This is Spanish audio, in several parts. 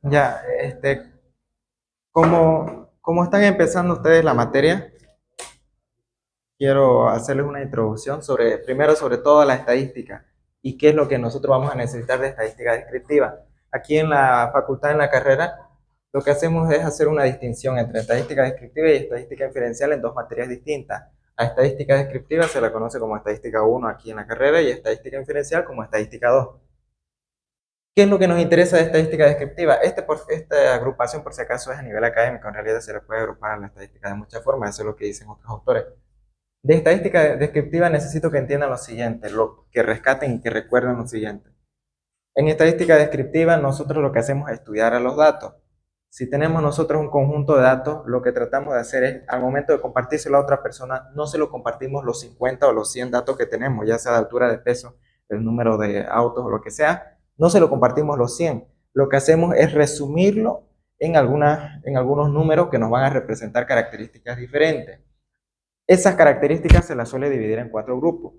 Ya, como están empezando ustedes la materia, quiero hacerles una introducción sobre, primero sobre todo la estadística y qué es lo que nosotros vamos a necesitar de estadística descriptiva. Aquí en la facultad, en la carrera, lo que hacemos es hacer una distinción entre estadística descriptiva y estadística inferencial en dos materias distintas. A estadística descriptiva se la conoce como estadística 1 aquí en la carrera y estadística inferencial como estadística 2. ¿Qué es lo que nos interesa de estadística descriptiva? Esta agrupación, por si acaso, es a nivel académico. En realidad se le puede agrupar a la estadística de muchas formas. Eso es lo que dicen otros autores. De estadística descriptiva necesito que entiendan lo siguiente, lo que rescaten y que recuerden lo siguiente. En estadística descriptiva nosotros lo que hacemos es estudiar a los datos. Si tenemos nosotros un conjunto de datos, lo que tratamos de hacer es, al momento de compartírselo a otra persona, no se lo compartimos los 50 o los 100 datos que tenemos, ya sea de altura, de peso, el número de autos o lo que sea, no se lo compartimos los 100. Lo que hacemos es resumirlo en algunos números que nos van a representar características diferentes. Esas características se las suele dividir en 4 grupos.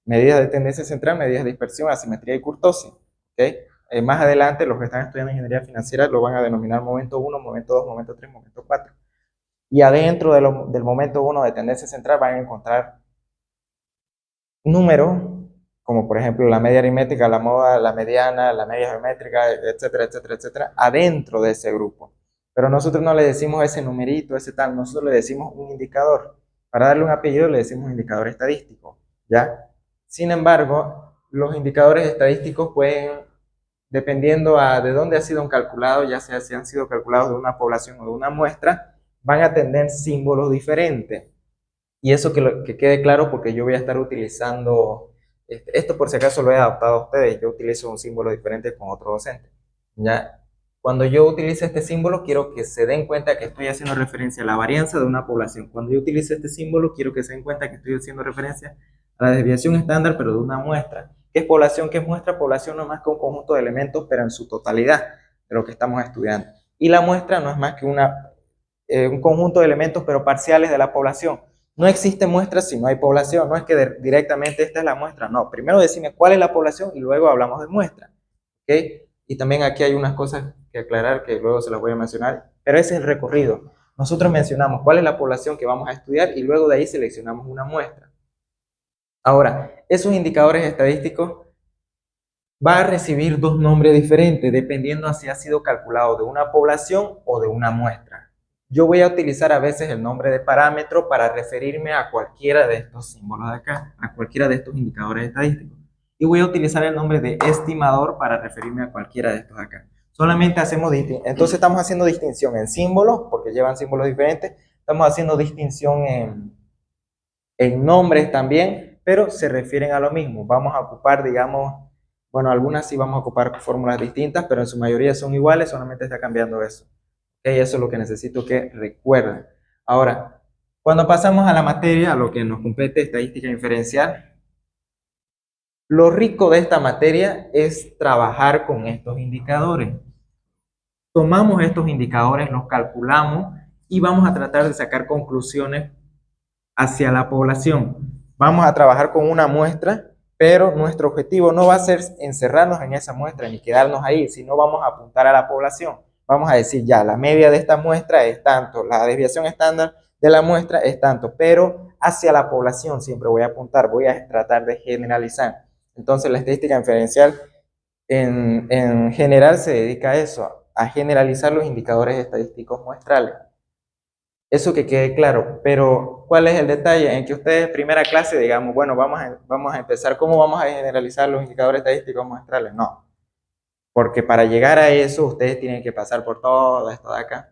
Medidas de tendencia central, medidas de dispersión, asimetría y kurtosis. ¿Okay? Más adelante, los que están estudiando ingeniería financiera lo van a denominar momento 1, momento 2, momento 3, momento 4. Y adentro del momento 1 de tendencia central van a encontrar números, como por ejemplo la media aritmética, la moda, la mediana, la media geométrica, etcétera, etcétera, etcétera, adentro de ese grupo. Pero nosotros no le decimos ese numerito, ese tal, nosotros le decimos un indicador. Para darle un apellido le decimos indicador estadístico, ¿ya? Sin embargo, los indicadores estadísticos pueden, dependiendo de dónde ha sido calculado, ya sea si han sido calculados de una población o de una muestra, van a tener símbolos diferentes. Y eso que quede claro porque yo voy a estar utilizando, esto por si acaso lo he adaptado a ustedes, yo utilizo un símbolo diferente con otro docente, ¿ya? Cuando yo utilice este símbolo, quiero que se den cuenta que estoy haciendo referencia a la varianza de una población. Cuando yo utilice este símbolo, quiero que se den cuenta que estoy haciendo referencia a la desviación estándar, pero de una muestra. ¿Qué es población? ¿Qué es muestra? Población no es más que un conjunto de elementos, pero en su totalidad de lo que estamos estudiando. Y la muestra no es más que un conjunto de elementos, pero parciales de la población. No existe muestra si no hay población. No es que directamente esta es la muestra. No, primero decime cuál es la población y luego hablamos de muestra. ¿Okay? Y también aquí hay unas cosas que aclarar que luego se las voy a mencionar, pero ese es el recorrido. Nosotros mencionamos cuál es la población que vamos a estudiar y luego de ahí seleccionamos una muestra. Ahora, esos indicadores estadísticos van a recibir dos nombres diferentes dependiendo si ha sido calculado de una población o de una muestra. Yo voy a utilizar a veces el nombre de parámetro para referirme a cualquiera de estos símbolos de acá, a cualquiera de estos indicadores estadísticos. Y voy a utilizar el nombre de estimador para referirme a cualquiera de estos acá. Solamente entonces estamos haciendo distinción en símbolos, porque llevan símbolos diferentes, estamos haciendo distinción en nombres también, pero se refieren a lo mismo. Vamos a ocupar, digamos, bueno, algunas sí vamos a ocupar fórmulas distintas, pero en su mayoría son iguales, solamente está cambiando eso. ¿Okay? Eso es lo que necesito que recuerden. Ahora, cuando pasamos a la materia, a lo que nos compete estadística inferencial, lo rico de esta materia es trabajar con estos indicadores. Tomamos estos indicadores, los calculamos y vamos a tratar de sacar conclusiones hacia la población. Vamos a trabajar con una muestra, pero nuestro objetivo no va a ser encerrarnos en esa muestra ni quedarnos ahí, sino vamos a apuntar a la población. Vamos a decir, ya, la media de esta muestra es tanto, la desviación estándar de la muestra es tanto, pero hacia la población siempre voy a apuntar, voy a tratar de generalizar. Entonces la estadística inferencial en general se dedica a eso, a generalizar los indicadores estadísticos muestrales. Eso que quede claro, pero ¿cuál es el detalle? En que ustedes primera clase, digamos, bueno, vamos a empezar, ¿cómo vamos a generalizar los indicadores estadísticos muestrales? No, porque para llegar a eso ustedes tienen que pasar por todo esto de acá,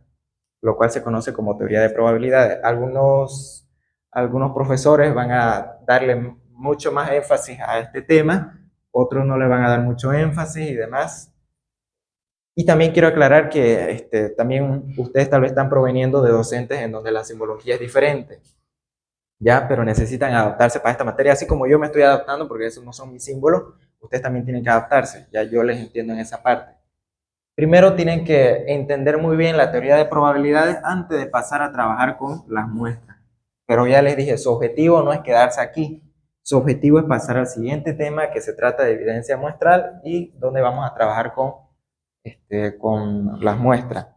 lo cual se conoce como teoría de probabilidades. Algunos profesores van a darle mucho más énfasis a este tema, otros no le van a dar mucho énfasis y demás. Y también quiero aclarar que también ustedes tal vez están proveniendo de docentes en donde la simbología es diferente, ¿ya? Pero necesitan adaptarse para esta materia, así como yo me estoy adaptando, porque esos no son mis símbolos, ustedes también tienen que adaptarse, ya yo les entiendo en esa parte. Primero tienen que entender muy bien la teoría de probabilidades antes de pasar a trabajar con las muestras. Pero ya les dije, su objetivo no es quedarse aquí, Su objetivo es pasar al siguiente tema, que se trata de evidencia muestral y donde vamos a trabajar con las muestras.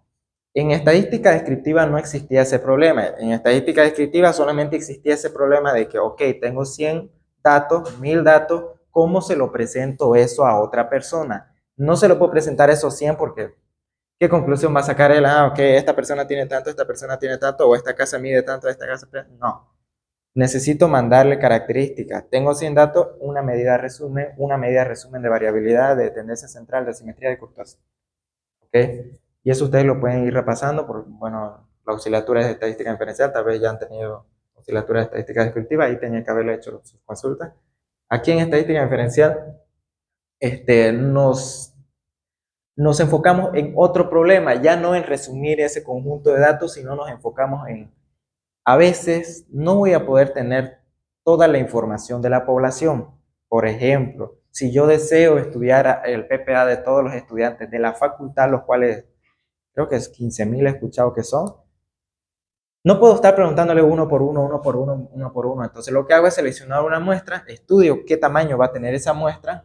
En estadística descriptiva no existía ese problema. En estadística descriptiva solamente existía ese problema de que, ok, tengo 100 datos, 1000 datos, ¿cómo se lo presento eso a otra persona? No se lo puedo presentar esos 100 porque ¿qué conclusión va a sacar él? Ah, ok, esta persona tiene tanto, esta persona tiene tanto, o esta casa mide tanto, esta casa... No. Necesito mandarle características. Tengo 100 datos, una medida resumen de variabilidad, de tendencia central, de simetría de curvatura. ¿Ok? Y eso ustedes lo pueden ir repasando por, bueno, la oscilatura de estadística inferencial, tal vez ya han tenido oscilatura de estadística descriptiva, ahí tenían que haberle hecho sus consultas. Aquí en estadística inferencial, nos enfocamos en otro problema, ya no en resumir ese conjunto de datos, sino nos enfocamos en, a veces no voy a poder tener toda la información de la población. Por ejemplo, si yo deseo estudiar el PPA de todos los estudiantes de la facultad, los cuales creo que es 15.000 he escuchado que son, no puedo estar preguntándole uno por uno, uno por uno, uno por uno. Entonces lo que hago es seleccionar una muestra, estudio qué tamaño va a tener esa muestra.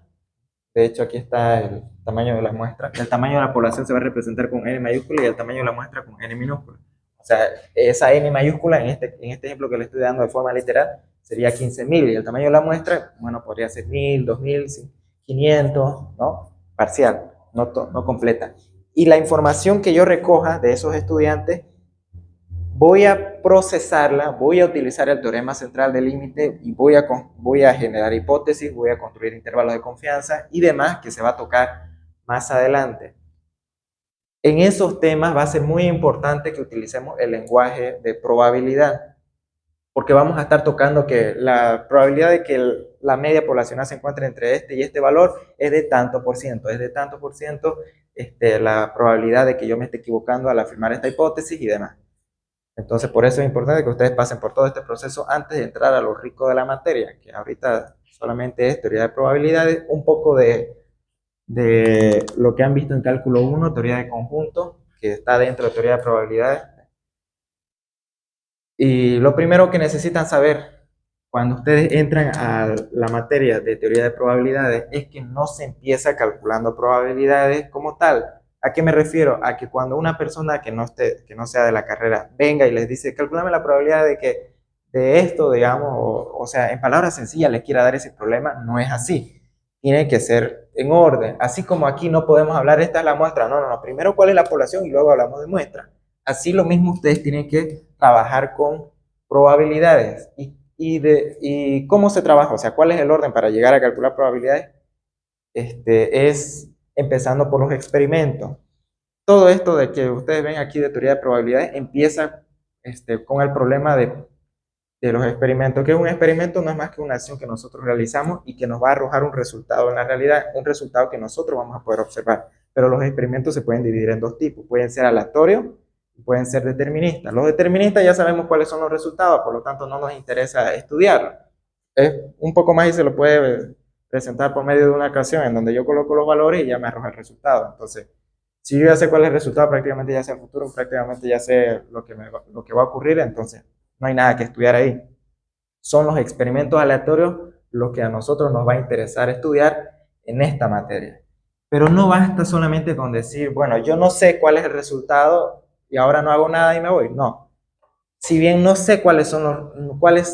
De hecho, aquí está el tamaño de la muestra. El tamaño de la población se va a representar con N mayúscula y el tamaño de la muestra con N minúscula. O sea, esa N mayúscula en este ejemplo que le estoy dando de forma literal sería 15.000 y el tamaño de la muestra, bueno, podría ser 1.000, 2.000, 500, ¿no? Parcial, no completa. Y la información que yo recoja de esos estudiantes voy a procesarla, voy a utilizar el teorema central del límite y voy a generar hipótesis, voy a construir intervalos de confianza y demás que se va a tocar más adelante. En esos temas va a ser muy importante que utilicemos el lenguaje de probabilidad, porque vamos a estar tocando que la probabilidad de que la media poblacional se encuentre entre este y este valor es de tanto por ciento, es de tanto por ciento la probabilidad de que yo me esté equivocando al afirmar esta hipótesis y demás. Entonces, por eso es importante que ustedes pasen por todo este proceso antes de entrar a lo rico de la materia, que ahorita solamente es teoría de probabilidades, un poco de lo que han visto en cálculo 1, teoría de conjuntos, que está dentro de teoría de probabilidades. Y lo primero que necesitan saber cuando ustedes entran a la materia de teoría de probabilidades es que no se empieza calculando probabilidades como tal. ¿A qué me refiero? A que cuando una persona que no sea de la carrera venga y les dice, calculame la probabilidad de que de esto, digamos, o sea, en palabras sencillas les quiera dar ese problema, no es así. Tiene que ser en orden. Así como aquí no podemos hablar, esta es la muestra. No, no, no. Primero cuál es la población y luego hablamos de muestra. Así lo mismo ustedes tienen que trabajar con probabilidades. ¿Y cómo se trabaja? O sea, ¿cuál es el orden para llegar a calcular probabilidades? Es empezando por los experimentos. Todo esto de que ustedes ven aquí de teoría de probabilidades empieza con el problema de los experimentos, que un experimento no es más que una acción que nosotros realizamos y que nos va a arrojar un resultado en la realidad, un resultado que nosotros vamos a poder observar. Pero los experimentos se pueden dividir en dos tipos, pueden ser aleatorios y pueden ser deterministas. Los deterministas ya sabemos cuáles son los resultados, por lo tanto no nos interesa estudiarlos. Es un poco más y se lo puede presentar por medio de una ecuación en donde yo coloco los valores y ya me arroja el resultado. Entonces, si yo ya sé cuál es el resultado, prácticamente ya sé el futuro, prácticamente ya sé lo que va a ocurrir, entonces no hay nada que estudiar ahí. Son los experimentos aleatorios lo que a nosotros nos va a interesar estudiar en esta materia. Pero no basta solamente con decir, bueno, yo no sé cuál es el resultado y ahora no hago nada y me voy. No. Si bien no sé cuáles son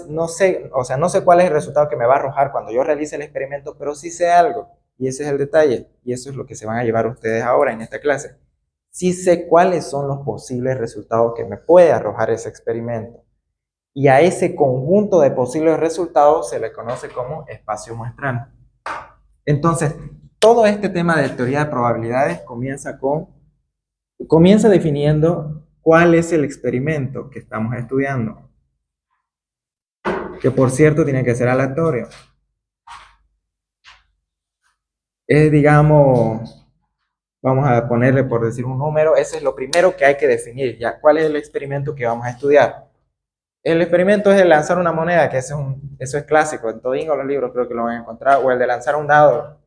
no sé, o sea, no sé cuál es el resultado que me va a arrojar cuando yo realice el experimento, pero sí sé algo. Y ese es el detalle. Y eso es lo que se van a llevar ustedes ahora en esta clase. Sí sé cuáles son los posibles resultados que me puede arrojar ese experimento. Y a ese conjunto de posibles resultados se le conoce como espacio muestral. Entonces, todo este tema de teoría de probabilidades comienza definiendo cuál es el experimento que estamos estudiando, que por cierto tiene que ser aleatorio. Es, digamos, vamos a ponerle por decir un número, ese es lo primero que hay que definir, ya, cuál es el experimento que vamos a estudiar. El experimento es el lanzar una moneda, que eso es clásico, en todos los libros creo que lo van a encontrar, o el de lanzar un dado,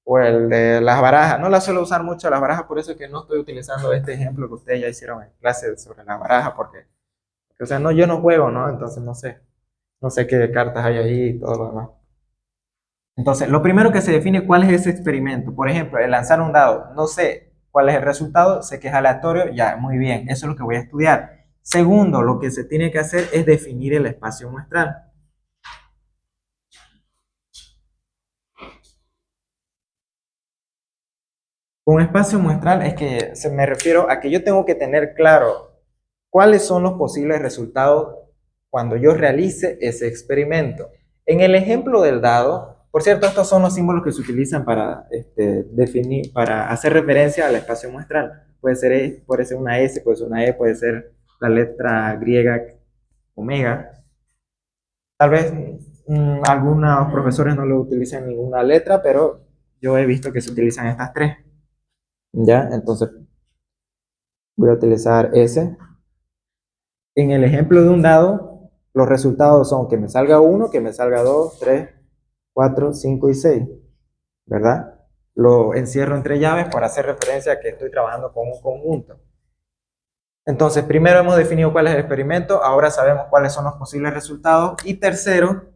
o el de las barajas. No las suelo usar mucho las barajas, por eso es que no estoy utilizando este ejemplo que ustedes ya hicieron en clase sobre las barajas, porque, o sea, no, yo no juego, ¿no? Entonces no sé qué cartas hay ahí y todo lo demás. Entonces, lo primero que se define cuál es ese experimento. Por ejemplo, el lanzar un dado, no sé cuál es el resultado, sé que es aleatorio, ya, muy bien, eso es lo que voy a estudiar. Segundo, lo que se tiene que hacer es definir el espacio muestral. Con espacio muestral es que me refiero a que yo tengo que tener claro cuáles son los posibles resultados cuando yo realice ese experimento. En el ejemplo del dado, por cierto, estos son los símbolos que se utilizan para definir, para hacer referencia al espacio muestral. Puede ser una S, puede ser una E, puede ser la letra griega omega. Tal vez algunos profesores no lo utilizan ninguna letra, pero yo he visto que se utilizan estas tres. ¿Ya? Entonces voy a utilizar S. En el ejemplo de un dado, los resultados son que me salga 1, que me salga 2, 3, 4, 5 y 6, ¿verdad? Lo encierro entre llaves para hacer referencia a que estoy trabajando con un conjunto. Entonces, primero hemos definido cuál es el experimento, ahora sabemos cuáles son los posibles resultados. Y tercero,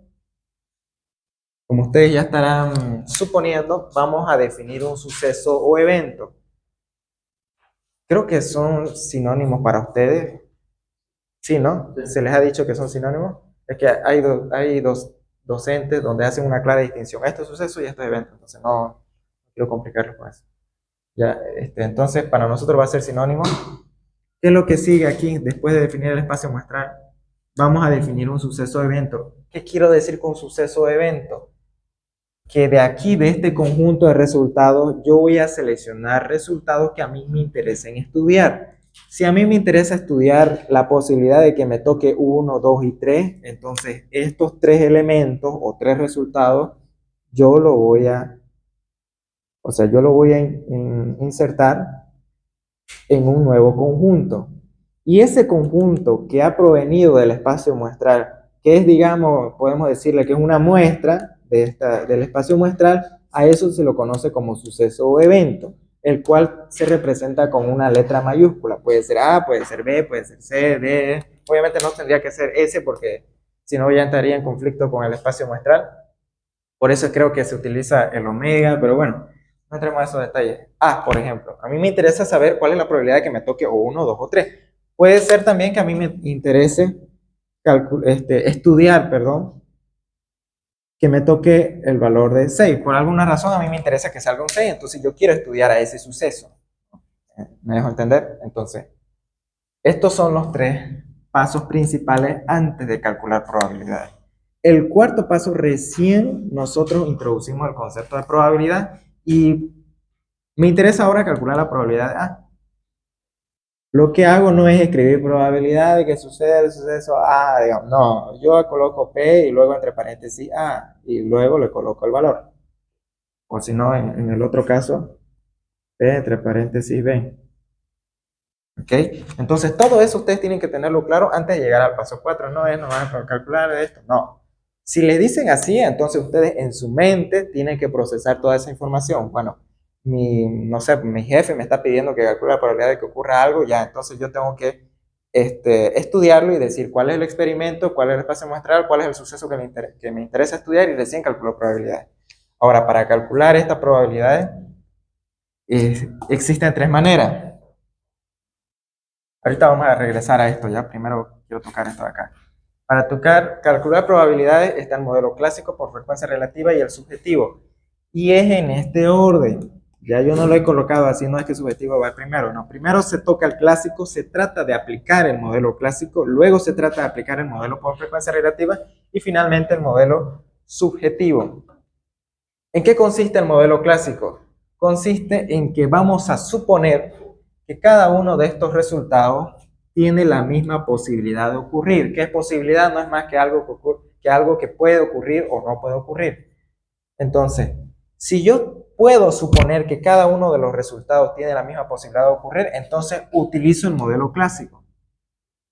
como ustedes ya estarán suponiendo, vamos a definir un suceso o evento. Creo que son sinónimos para ustedes. Sí, ¿no? Se les ha dicho que son sinónimos. Es que hay dos docentes donde hacen una clara distinción. Esto es suceso y esto es evento. Entonces no quiero complicarlo con eso. Ya, entonces para nosotros va a ser sinónimo. ¿Qué es lo que sigue aquí después de definir el espacio muestral? Vamos a definir un suceso o evento. ¿Qué quiero decir con suceso o evento? Que de aquí, de este conjunto de resultados, yo voy a seleccionar resultados que a mí me interesen estudiar. Si a mí me interesa estudiar la posibilidad de que me toque 1, 2 y 3, entonces estos tres elementos o tres resultados, yo lo voy a, yo lo voy a insertar en un nuevo conjunto. Y ese conjunto que ha provenido del espacio muestral, que es, digamos, podemos decirle que es una muestra del espacio muestral, a eso se lo conoce como suceso o evento, el cual se representa con una letra mayúscula. Puede ser A, puede ser B, puede ser C, D. Obviamente no tendría que ser S porque si no ya entraría en conflicto con el espacio muestral. Por eso creo que se utiliza el omega, pero bueno, no entremos a esos detalles. Por ejemplo, a mí me interesa saber cuál es la probabilidad de que me toque o 1, 2 o 3. Puede ser también que a mí me interese estudiar, perdón, que me toque el valor de 6. Por alguna razón a mí me interesa que salga un 6, entonces yo quiero estudiar a ese suceso. ¿Me dejo entender? Entonces, estos son los tres pasos principales antes de calcular probabilidades. El cuarto paso, recién nosotros introducimos el concepto de probabilidad y me interesa ahora calcular la probabilidad de A. Lo que hago no es escribir probabilidad de que suceda el suceso A, digamos, no, yo coloco P y luego entre paréntesis A y luego le coloco el valor. O si no, en el otro caso, P entre paréntesis B. ¿Ok? Entonces, todo eso ustedes tienen que tenerlo claro antes de llegar al paso 4. No es, no van a calcular esto, no. Si le dicen así, entonces ustedes en su mente tienen que procesar toda esa información. Bueno, no sé, mi jefe me está pidiendo que calcule la probabilidad de que ocurra algo, ya, entonces yo tengo que estudiarlo y decir cuál es el experimento, cuál es el espacio muestral, cuál es el suceso que me interesa estudiar y recién calculo probabilidades. Ahora, para calcular estas probabilidades, existen tres maneras. Ahorita vamos a regresar a esto, ya primero quiero tocar esto de acá. Para calcular probabilidades está el modelo clásico por frecuencia relativa y el subjetivo. Y es en este orden. Ya yo no lo he colocado así, no es que el subjetivo va primero, no. Primero se toca el clásico, se trata de aplicar el modelo clásico, luego se trata de aplicar el modelo por frecuencia relativa y finalmente el modelo subjetivo. ¿En qué consiste el modelo clásico? Consiste en que vamos a suponer que cada uno de estos resultados tiene la misma posibilidad de ocurrir. ¿Qué es posibilidad? No es más que algo que puede ocurrir o no puede ocurrir. Entonces, si yo puedo suponer que cada uno de los resultados tiene la misma posibilidad de ocurrir, entonces utilizo el modelo clásico.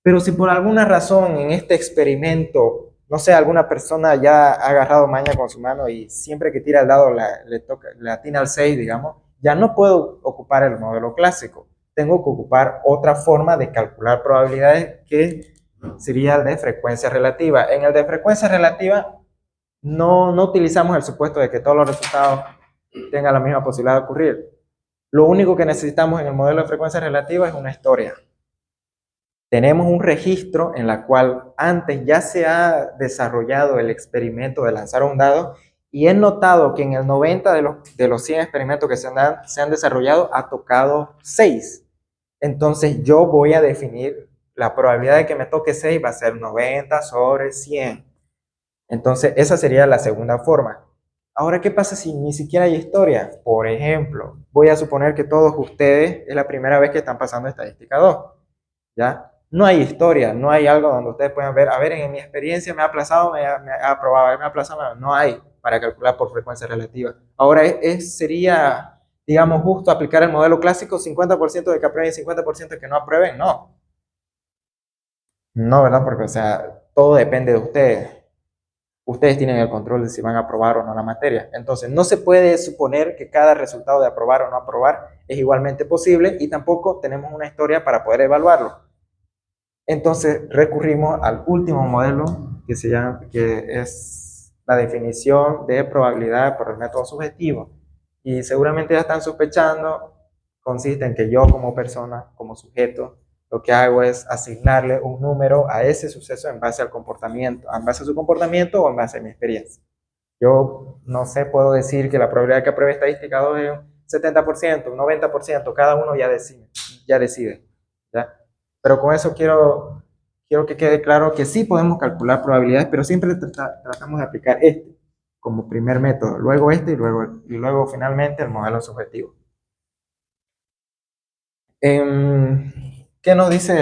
Pero si por alguna razón en este experimento, no sé, alguna persona ya ha agarrado maña con su mano y siempre que tira el dado le atina al 6, digamos, ya no puedo ocupar el modelo clásico. Tengo que ocupar otra forma de calcular probabilidades que sería el de frecuencia relativa. En el de frecuencia relativa, no utilizamos el supuesto de que todos los resultados tengan la misma posibilidad de ocurrir. Lo único que necesitamos en el modelo de frecuencia relativa es una historia. Tenemos un registro en la cual antes ya se ha desarrollado el experimento de lanzar un dado y he notado que en el 90 de los 100 experimentos que se han desarrollado ha tocado 6. Entonces yo voy a definir la probabilidad de que me toque 6 va a ser 90 sobre 100. Entonces esa sería la segunda forma. Ahora, ¿qué pasa si ni siquiera hay historia? Por ejemplo, voy a suponer que todos ustedes es la primera vez que están pasando estadística 2, ¿ya? No hay historia, no hay algo donde ustedes puedan ver, a ver, en mi experiencia me ha aplazado, me ha aprobado, me ha aplazado, no hay para calcular por frecuencia relativa. Ahora sería, digamos, justo aplicar el modelo clásico, 50% de que aprueben y 50% de que no aprueben, no. No, ¿verdad? Porque, o sea, todo depende de ustedes. Ustedes tienen el control de si van a aprobar o no la materia. Entonces, no se puede suponer que cada resultado de aprobar o no aprobar es igualmente posible y tampoco tenemos una historia para poder evaluarlo. Entonces recurrimos al último modelo que es la definición de probabilidad por el método subjetivo. Y seguramente ya están sospechando, consiste en que yo como persona, como sujeto, lo que hago es asignarle un número a ese suceso en base al comportamiento, en base a su comportamiento o en base a mi experiencia. Yo no sé, puedo decir que la probabilidad de que apruebe estadística 2 es un 70%, un 90%, cada uno ya decide, ¿ya? Pero con eso quiero que quede claro que sí podemos calcular probabilidades, pero siempre tratamos de aplicar este como primer método, luego este y luego finalmente el modelo subjetivo. ¿Qué nos dice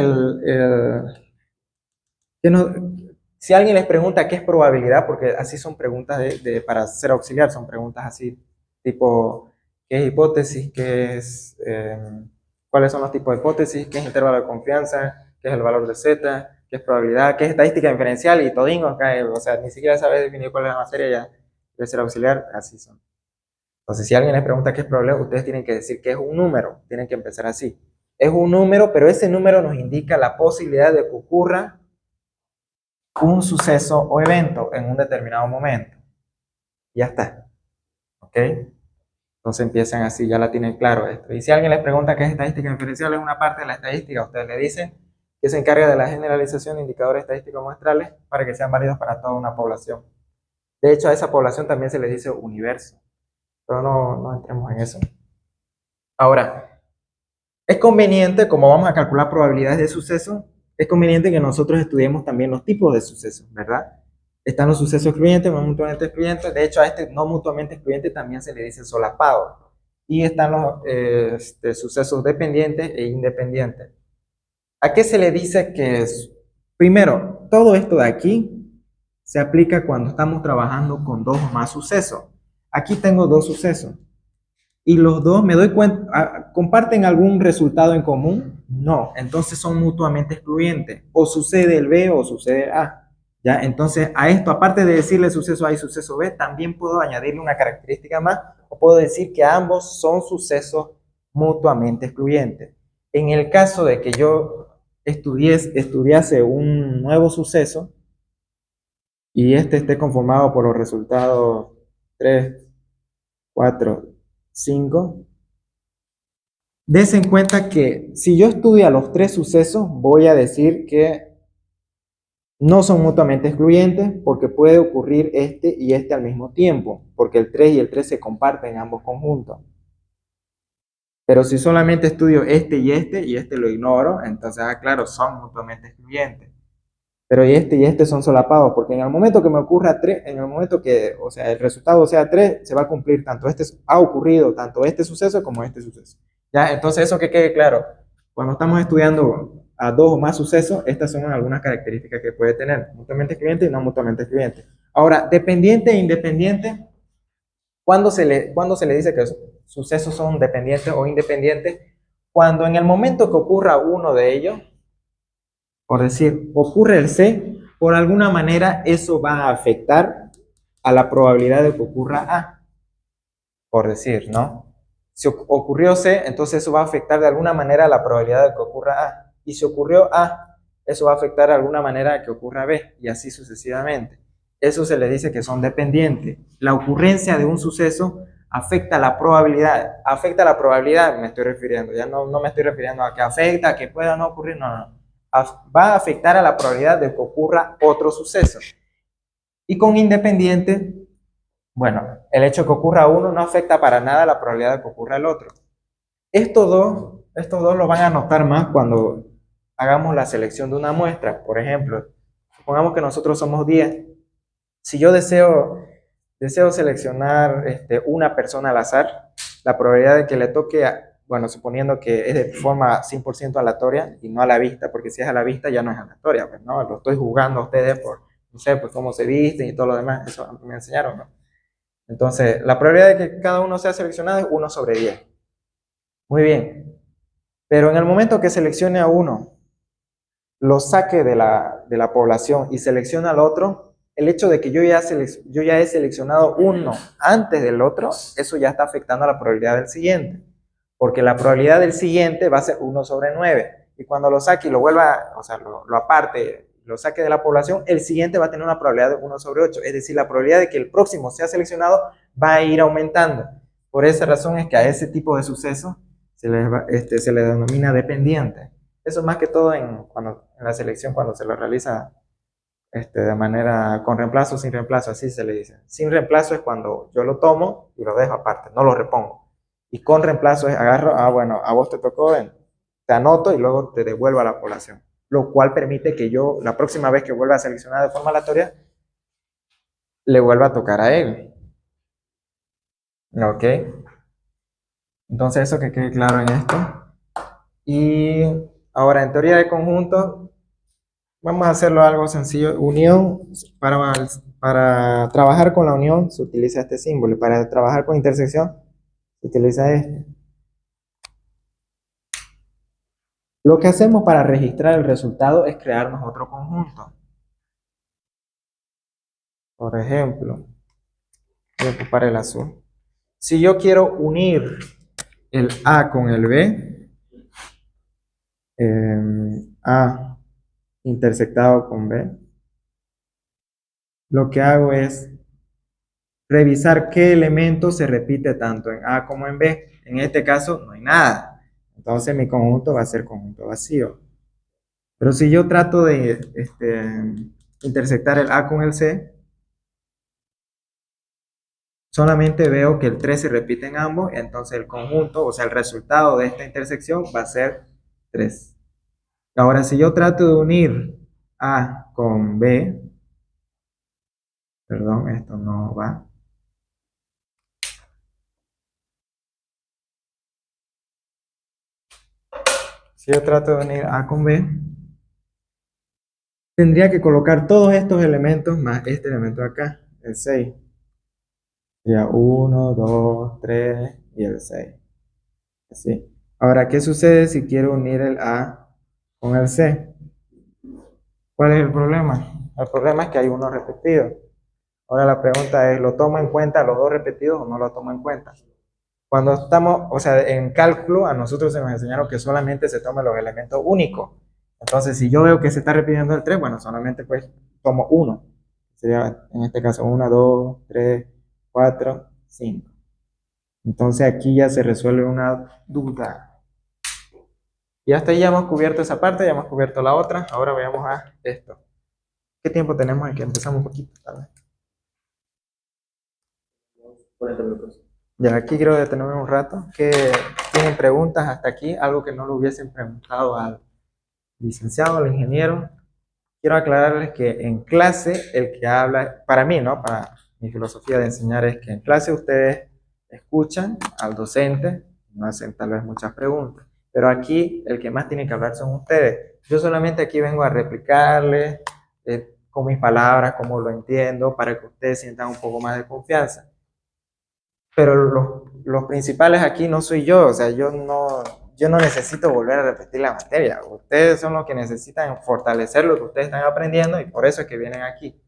si alguien les pregunta qué es probabilidad, porque así son preguntas para ser auxiliar, son preguntas así, tipo, ¿qué es hipótesis? ¿Cuáles son los tipos de hipótesis? ¿Qué es intervalo de confianza? ¿Qué es el valor de Z? ¿Qué es probabilidad? ¿Qué es estadística inferencial? Y todingo acá, o sea, ni siquiera sabes definir cuál es la materia, ya debe ser auxiliar, así son. Entonces, si alguien les pregunta qué es probabilidad, ustedes tienen que decir que es un número, tienen que empezar así. Es un número, pero ese número nos indica la posibilidad de que ocurra un suceso o evento en un determinado momento. Ya está. ¿Ok? Entonces empiezan así, ya la tienen claro esto. Y si alguien les pregunta qué es estadística inferencial, es una parte de la estadística, ustedes le dicen que se encarga de la generalización de indicadores estadísticos muestrales para que sean válidos para toda una población. De hecho, a esa población también se le dice universo, pero no entremos en eso. Ahora, es conveniente, como vamos a calcular probabilidades de suceso, es conveniente que nosotros estudiemos también los tipos de sucesos, ¿verdad? Están los sucesos excluyentes, no mutuamente excluyentes. De hecho, a este no mutuamente excluyente también se le dice solapado. Y están los sucesos dependientes e independientes. ¿A qué se le dice que es? Primero, todo esto de aquí se aplica cuando estamos trabajando con dos o más sucesos. Aquí tengo dos sucesos. Y los dos, me doy cuenta, ¿comparten algún resultado en común? No, entonces son mutuamente excluyentes. O sucede el B o sucede el A. ¿Ya? Entonces, a esto, aparte de decirle suceso A y suceso B, también puedo añadirle una característica más, o puedo decir que ambos son sucesos mutuamente excluyentes. En el caso de que yo estudiase un nuevo suceso y este esté conformado por los resultados 3, 4, 5, des en cuenta que si yo estudio los tres sucesos, voy a decir que no son mutuamente excluyentes porque puede ocurrir este y este al mismo tiempo, porque el 3 y el 3 se comparten en ambos conjuntos. Pero si solamente estudio este y este lo ignoro, entonces, claro, son mutuamente excluyentes. Pero y este son solapados, porque en el momento que me ocurra 3, en el momento que, o sea, el resultado sea 3, se va a cumplir tanto ha ocurrido tanto este suceso como este suceso. ¿Ya? Entonces, eso que quede claro. Cuando estamos estudiando a dos o más sucesos, estas son algunas características que puede tener, mutuamente excluyente y no mutuamente excluyente. Ahora, dependiente e independiente, ¿cuándo se le dice que sucesos son dependientes o independientes? Cuando en el momento que ocurra uno de ellos, por decir, ocurre el C, por alguna manera eso va a afectar a la probabilidad de que ocurra A, por decir, ¿no? Si ocurrió C, entonces eso va a afectar de alguna manera a la probabilidad de que ocurra A. Y si ocurrió A, eso va a afectar de alguna manera a que ocurra B, y así sucesivamente. eso se les dice que son dependientes. La ocurrencia de un suceso afecta la probabilidad. Afecta la probabilidad, me estoy refiriendo. Ya no me estoy refiriendo a que afecta, a que pueda no ocurrir, no. Va a afectar a la probabilidad de que ocurra otro suceso. Y con independiente, bueno, el hecho de que ocurra uno no afecta para nada la probabilidad de que ocurra el otro. Estos dos lo van a notar más cuando hagamos la selección de una muestra. Por ejemplo, supongamos que nosotros somos 10. Si yo deseo seleccionar una persona al azar, la probabilidad de que le toque, bueno, suponiendo que es de forma 100% aleatoria y no a la vista, porque si es a la vista ya no es aleatoria, pues, ¿no? Lo estoy jugando a ustedes por, no sé, pues cómo se visten y todo lo demás, eso me enseñaron, ¿no? Entonces, la probabilidad de que cada uno sea seleccionado es 1/10. Muy bien, pero en el momento que seleccione a uno, lo saque de la población y seleccione al otro, el hecho de que yo ya he seleccionado uno antes del otro, eso ya está afectando a la probabilidad del siguiente. Porque la probabilidad del siguiente va a ser 1/9. Y cuando lo saque y lo vuelva, o sea, lo aparte, lo saque de la población, el siguiente va a tener una probabilidad de 1/8. Es decir, la probabilidad de que el próximo sea seleccionado va a ir aumentando. Por esa razón es que a ese tipo de sucesos se le denomina dependiente. Eso más que todo en la selección, cuando se lo realiza de manera con reemplazo o sin reemplazo, así se le dice. Sin reemplazo es cuando yo lo tomo y lo dejo aparte, no lo repongo. Y con reemplazo es agarro, bueno, a vos te tocó, te anoto y luego te devuelvo a la población. Lo cual permite que yo, la próxima vez que vuelva a seleccionar de forma aleatoria, le vuelva a tocar a él. ¿Ok? Entonces eso que quede claro en esto. Y ahora, en teoría de conjuntos, vamos a hacerlo algo sencillo. Unión, para trabajar con la unión se utiliza este símbolo. Y para trabajar con intersección se utiliza este. Lo que hacemos para registrar el resultado es crearnos otro conjunto. Por ejemplo, voy a ocupar el azul. Si yo quiero unir el A con el B, A intersectado con B, lo que hago es revisar qué elemento se repite tanto en A como en B. En este caso no hay nada. Entonces mi conjunto va a ser conjunto vacío. Pero si yo trato de intersectar el A con el C, solamente veo que el 3 se repite en ambos, entonces el conjunto, o sea, el resultado de esta intersección va a ser 3. Ahora, si yo trato de unir A con B, perdón, esto no va. Si yo trato de unir A con B, tendría que colocar todos estos elementos más este elemento de acá, el 6. Ya 1, 2, 3 y el 6. Así. Ahora, ¿qué sucede si quiero unir el A con el C? ¿Cuál es el problema? El problema es que hay uno repetido. Ahora la pregunta es, ¿lo tomo en cuenta los dos repetidos o no lo tomo en cuenta? Cuando estamos, o sea, en cálculo, a nosotros se nos enseñaron que solamente se toman los elementos únicos. Entonces, si yo veo que se está repitiendo el 3, bueno, solamente pues tomo uno. Sería en este caso 1, 2, 3, 4, 5. Entonces aquí ya se resuelve una duda. Y hasta ahí ya hemos cubierto esa parte, ya hemos cubierto la otra. Ahora vayamos a esto. ¿Qué tiempo tenemos aquí? Empezamos un poquito tarde. 40 minutos. Ya aquí quiero detenerme un rato. ¿Qué tienen preguntas hasta aquí? Algo que no le hubiesen preguntado al licenciado, al ingeniero. Quiero aclararles que en clase el que habla, para mí, ¿no? Para mi filosofía de enseñar es que en clase ustedes escuchan al docente, no hacen tal vez muchas preguntas, pero aquí el que más tiene que hablar son ustedes. Yo solamente aquí vengo a replicarles con mis palabras, cómo lo entiendo, para que ustedes sientan un poco más de confianza. Pero los principales aquí no soy yo, o sea, yo no necesito volver a repetir la materia. Ustedes son los que necesitan fortalecer lo que ustedes están aprendiendo y por eso es que vienen aquí.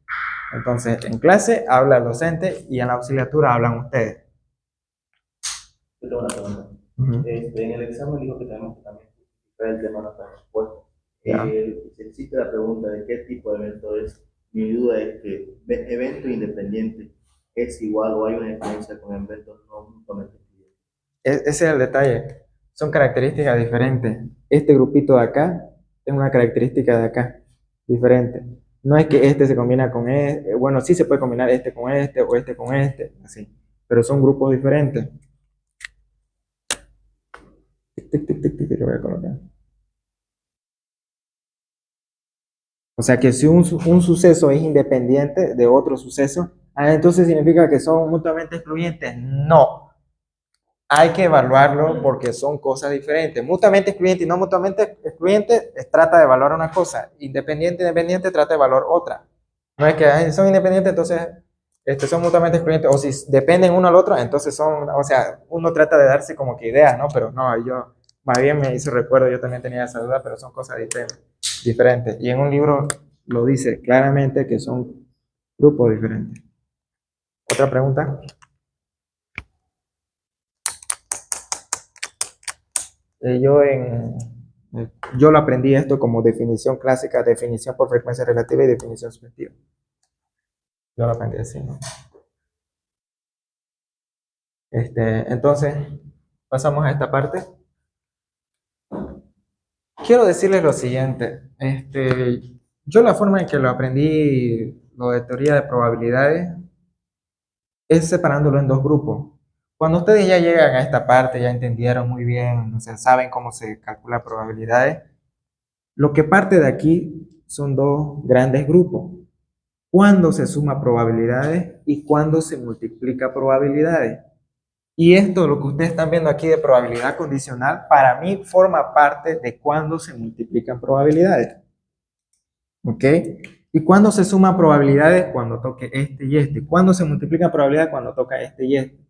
Entonces, en clase habla el docente y en la auxiliatura hablan ustedes. Yo tengo una pregunta. En el examen dijo que tenemos que también justificar el tema de nuestra respuesta. Se existe la pregunta de qué tipo de evento es. Mi duda es que evento independiente es igual o hay una diferencia con eventos no mutuamente excluyentes. Ese es el detalle. Son características diferentes. Este grupito de acá es una característica de acá, diferente. No es que este se combina con este, bueno, sí se puede combinar este con este o este con este, así, pero son grupos diferentes. Tic, tic, tic, tic, tic, lo voy a colocar. O sea que si un suceso es independiente de otro suceso, entonces significa que son mutuamente excluyentes. No, hay que evaluarlo porque son cosas diferentes. Mutuamente excluyente y no mutuamente excluyente trata de evaluar una cosa. Independiente trata de evaluar otra. No es que son independientes, entonces son mutuamente excluyentes. O si dependen uno al otro, entonces son, o sea, uno trata de darse como que ideas, ¿no? Pero no, yo más bien me hizo recuerdo, yo también tenía esa duda, pero son cosas diferentes. Y en un libro lo dice claramente que son grupos diferentes. ¿Otra pregunta? Eh, yo, en, yo lo aprendí esto como definición clásica, definición por frecuencia relativa y definición subjetiva. Yo lo aprendí así, ¿no? Entonces, pasamos a esta parte. Quiero decirles lo siguiente. Yo la forma en que lo aprendí, lo de teoría de probabilidades, es separándolo en dos grupos. Cuando ustedes ya llegan a esta parte, ya entendieron muy bien, o sea, saben cómo se calcula probabilidades, lo que parte de aquí son dos grandes grupos. Cuándo se suma probabilidades y cuándo se multiplica probabilidades. Y esto, lo que ustedes están viendo aquí de probabilidad condicional, para mí forma parte de cuándo se multiplican probabilidades. ¿Ok? ¿Y cuándo se suma probabilidades? Cuando toque este y este. ¿Cuándo se multiplican probabilidades? Cuando toca este y este.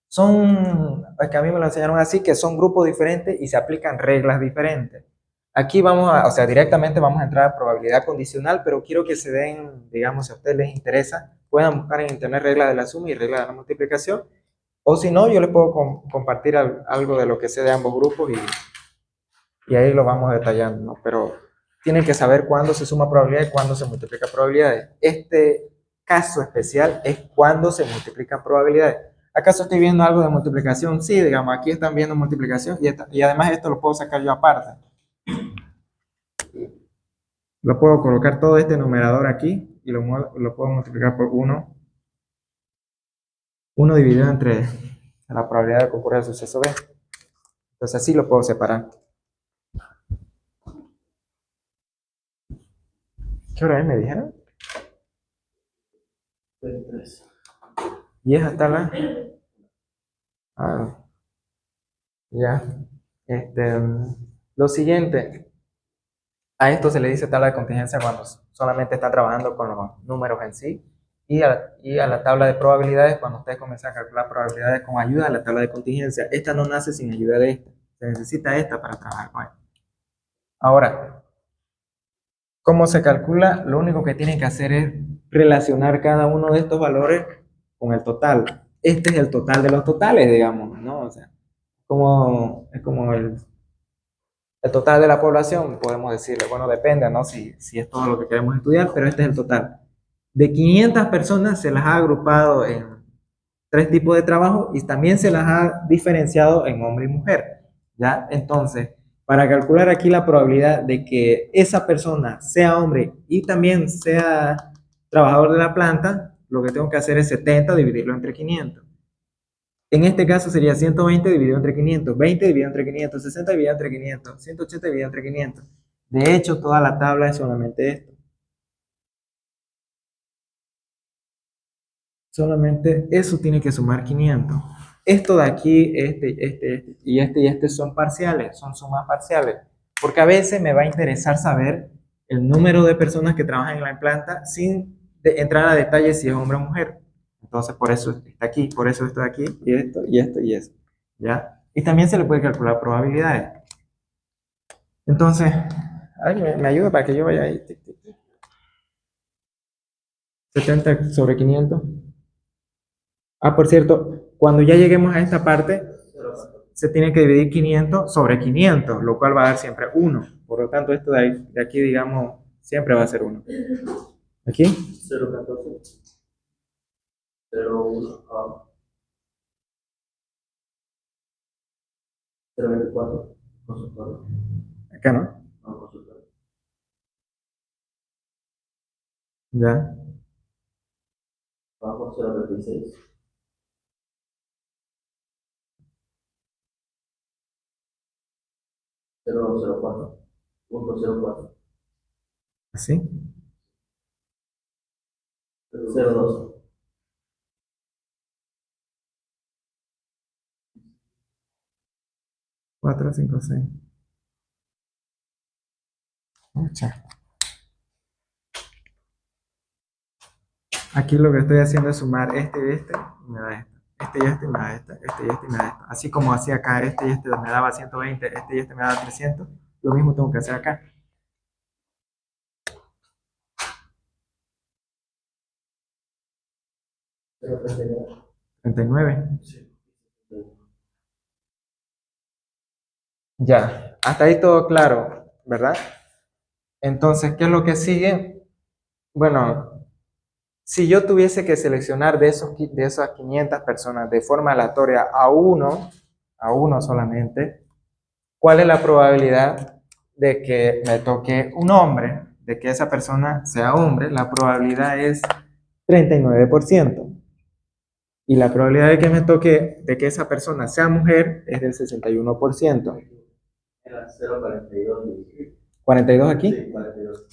Son, es que a mí me lo enseñaron así, que son grupos diferentes y se aplican reglas diferentes. Aquí vamos a, o sea, directamente vamos a entrar a probabilidad condicional, pero quiero que se den, digamos, si a ustedes les interesa, puedan buscar en internet reglas de la suma y reglas de la multiplicación, o si no, yo les puedo compartir algo de lo que sé de ambos grupos y ahí lo vamos detallando, ¿no? Pero tienen que saber cuándo se suma probabilidad y cuándo se multiplica probabilidades. Este caso especial es cuándo se multiplican probabilidades. ¿Acaso estoy viendo algo de multiplicación? Sí, digamos, aquí están viendo multiplicación y además esto lo puedo sacar yo aparte. Lo puedo colocar todo este numerador aquí y lo puedo multiplicar por 1. 1 dividido entre la probabilidad de que ocurra el suceso B. Entonces así lo puedo separar. ¿Qué hora es? ¿Me dijeron? 23. Y es hasta la... Ah, ya. Lo siguiente, a esto se le dice tabla de contingencia cuando solamente está trabajando con los números en sí. Y a la tabla de probabilidades cuando ustedes comienzan a calcular probabilidades con ayuda de la tabla de contingencia. Esta no nace sin ayuda de esta. Se necesita esta para trabajar con ella. Ahora, ¿cómo se calcula? Lo único que tienen que hacer es relacionar cada uno de estos valores con el total. Este es el total de los totales, digamos, ¿no? O sea, es como el total de la población, podemos decirle, bueno, depende, ¿no? Si es todo lo que queremos estudiar, pero este es el total. De 500 personas se las ha agrupado en 3 tipos de trabajo y también se las ha diferenciado en hombre y mujer, ¿ya? Entonces, para calcular aquí la probabilidad de que esa persona sea hombre y también sea trabajador de la planta, lo que tengo que hacer es 70 dividirlo entre 500. En este caso sería 120 dividido entre 500, 20 dividido entre 500, 60 dividido entre 500, 180 dividido entre 500. De hecho, toda la tabla es solamente esto. Solamente eso tiene que sumar 500. Esto de aquí, este son parciales, son sumas parciales. Porque a veces me va a interesar saber el número de personas que trabajan en la planta sin entrar a detalles si es hombre o mujer. Entonces, por eso está aquí, por eso está aquí, y esto, y esto, y esto. ¿Ya? Y también se le puede calcular probabilidades. Entonces, alguien me ayuda para que yo vaya ahí. 70 sobre 500. Ah, por cierto, cuando ya lleguemos a esta parte, se tiene que dividir 500 sobre 500, lo cual va a dar siempre 1. Por lo tanto, esto de aquí, digamos, siempre va a ser 1. Aquí, 0,14, 0,1, 0,24, consultorio, acá no, no consultorio. ya, Abajo 0,36, 0,04, punto 0,4, así, 0,12, 4, 5, 6. Mucha. Aquí lo que estoy haciendo es sumar este y este, y me da esto. Este y este me da esto, este y este me da esto. Así como hacía acá, este y este me daba 120, este y este me daba 300, lo mismo tengo que hacer acá. 0,39. 39. Sí. Ya, hasta ahí todo claro, ¿verdad? Entonces, ¿qué es lo que sigue? Bueno, si yo tuviese que seleccionar de esas 500 personas de forma aleatoria a uno solamente, ¿cuál es la probabilidad de que me toque un hombre, de que esa persona sea hombre? La probabilidad es 39%. Y la probabilidad de que me toque, de que esa persona sea mujer, es del 61%. Era 0,42. 42 aquí. Sí, 42.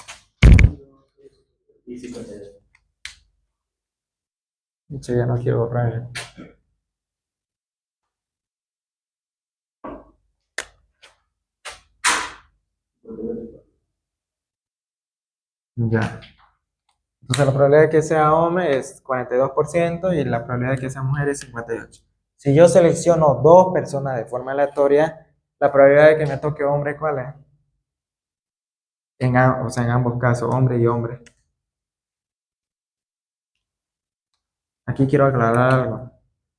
Y 52. Che, ya no quiero borrar. Ya. Entonces la probabilidad de que sea hombre es 42% y la probabilidad de que sea mujer es 58%. Si yo selecciono dos personas de forma aleatoria, la probabilidad de que me toque hombre, ¿cuál es? O sea, en ambos casos, hombre y hombre. Aquí quiero aclarar algo.